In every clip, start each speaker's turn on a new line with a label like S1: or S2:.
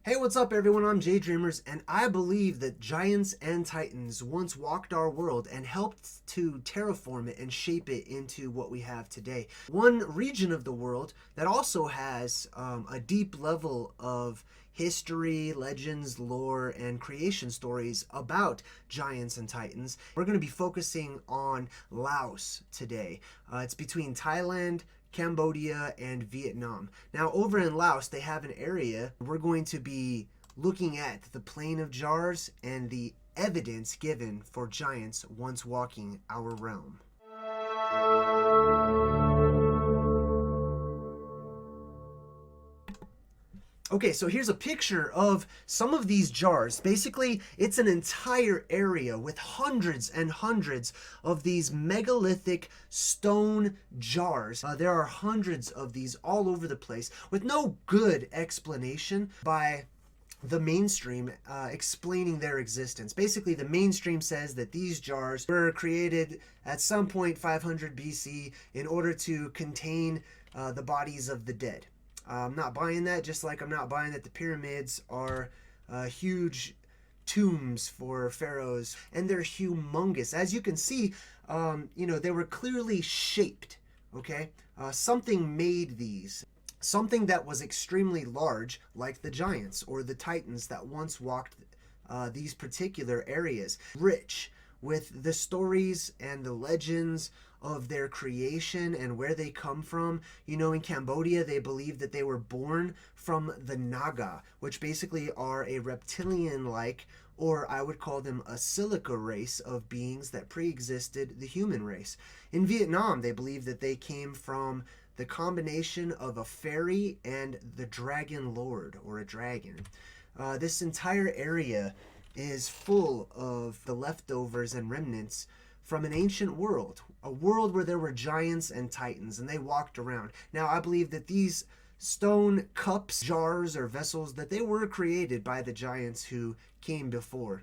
S1: Hey, what's up everyone? I'm JayDreamerZ, and I believe that giants and titans once walked our world and helped to terraform it and shape it into what we have today. One region of the world that also has a deep level of history, legends, lore, and creation stories about giants and titans. We're going to be focusing on Laos today. It's between Thailand, Cambodia, and Vietnam. Now, over in Laos, they have an area. We're going to be looking at the Plain of Jars and the evidence given for giants once walking our realm. Okay, so here's a picture of some of these jars. Basically, it's an entire area with hundreds and hundreds of these megalithic stone jars. There are hundreds of these all over the place with no good explanation by the mainstream explaining their existence. Basically, the mainstream says that these jars were created at some point 500 BC in order to contain the bodies of the dead. I'm not buying that, just like I'm not buying that the pyramids are huge tombs for pharaohs, and they're humongous. As you can see, they were clearly shaped, okay? Something made these. Something that was extremely large, like the giants or the titans that once walked these particular areas. Rich with the stories and the legends of their creation and where they come from. You know, in Cambodia, they believe that they were born from the naga, which basically are a reptilian-like, or I would call them a silica race of beings that pre-existed the human race. In Vietnam, they believe that they came from the combination of a fairy and the dragon lord, or a dragon. This entire area is full of the leftovers and remnants from an ancient world, a world where there were giants and titans, and they walked around. Now, I believe that these stone cups, jars, or vessels, that they were created by the giants who came before.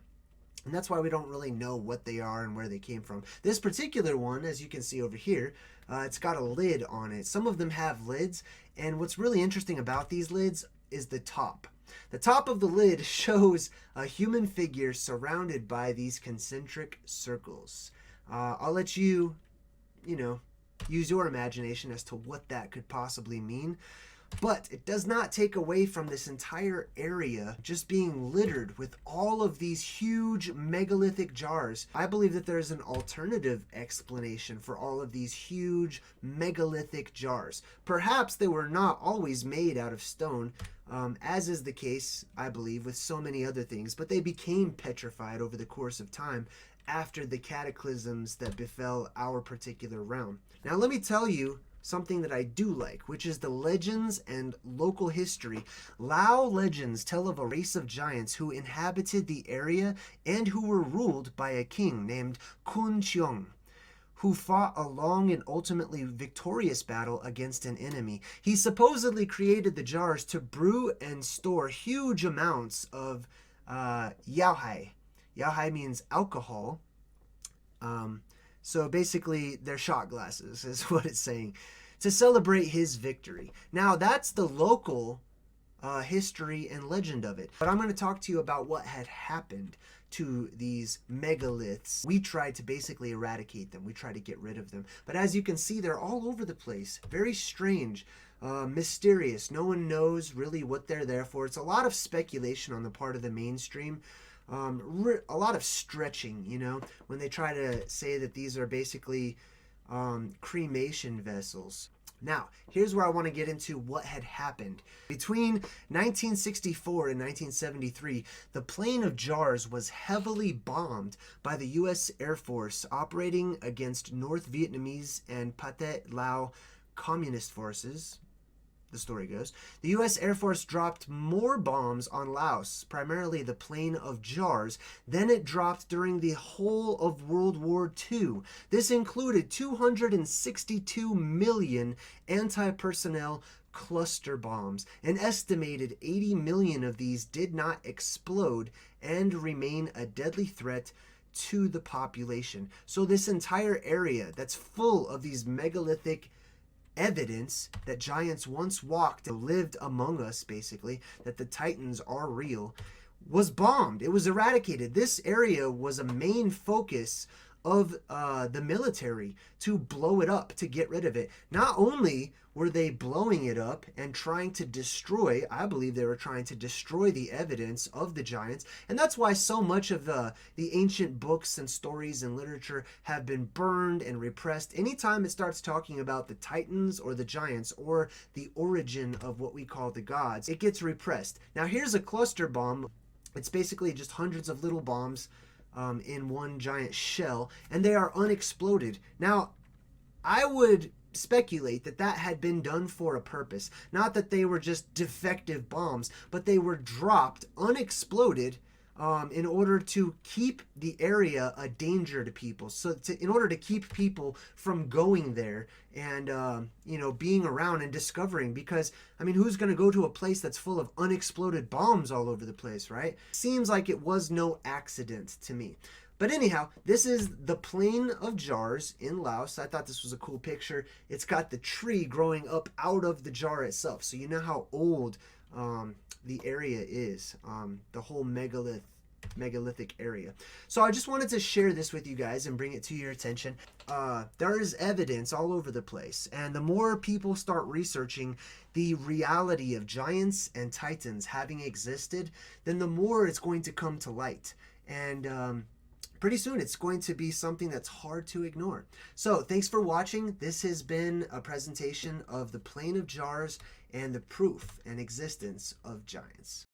S1: And that's why we don't really know what they are and where they came from. This particular one, as you can see over here, it's got a lid on it. Some of them have lids, and what's really interesting about these lids is the top. The top of the lid shows a human figure surrounded by these concentric circles. I'll let you, use your imagination as to what that could possibly mean. But it does not take away from this entire area just being littered with all of these huge megalithic jars. I believe that there is an alternative explanation for all of these huge megalithic jars. Perhaps they were not always made out of stone, as is the case, I believe, with so many other things, but they became petrified over the course of time after the cataclysms that befell our particular realm. Now, let me tell you something that I do like, which is the legends and local history. Lao legends tell of a race of giants who inhabited the area and who were ruled by a king named Kun Cheong, who fought a long and ultimately victorious battle against an enemy. He supposedly created the jars to brew and store huge amounts of yaohai. Yaohai means alcohol. So basically, they're shot glasses, is what it's saying, to celebrate his victory. Now, that's the local history and legend of it. But I'm going to talk to you about what had happened to these megaliths. We tried to basically eradicate them. We tried to get rid of them. But as you can see, they're all over the place. Very strange, mysterious. No one knows really what they're there for. It's a lot of speculation on the part of the mainstream. A lot of stretching, when they try to say that these are basically cremation vessels. Now, here's where I want to get into what had happened. Between 1964 and 1973, the Plain of Jars was heavily bombed by the U.S. Air Force operating against North Vietnamese and Pathet Lao communist forces. The story goes, the U.S. Air Force dropped more bombs on Laos, primarily the Plain of Jars, than it dropped during the whole of World War II. This included 262 million anti-personnel cluster bombs. An estimated 80 million of these did not explode and remain a deadly threat to the population. So this entire area that's full of these megalithic evidence that giants once walked and lived among us, basically, that the Titans are real, was bombed. It was eradicated. This area was a main focus of the military to blow it up, to get rid of it. Not only were they blowing it up and trying to destroy, I believe they were trying to destroy the evidence of the giants, and that's why so much of the ancient books and stories and literature have been burned and repressed. Anytime it starts talking about the Titans or the giants or the origin of what we call the gods, it gets repressed. Now here's a cluster bomb. It's basically just hundreds of little bombs in one giant shell, and they are unexploded. Now, I would speculate that that had been done for a purpose. Not that they were just defective bombs, but they were dropped unexploded in order to keep the area a danger to people. So in order to keep people from going there and, being around and discovering, because, I mean, who's going to go to a place that's full of unexploded bombs all over the place, right? Seems like it was no accident to me. But anyhow, this is the Plain of Jars in Laos. I thought this was a cool picture. It's got the tree growing up out of the jar itself. So you know how old the area is, the whole megalithic area. So I just wanted to share this with you guys and bring it to your attention. There is evidence all over the place, and the more people start researching the reality of giants and titans having existed, then the more it's going to come to light. And pretty soon it's going to be something that's hard to ignore. So thanks for watching. This has been a presentation of the Plain of Jars and the proof and existence of giants.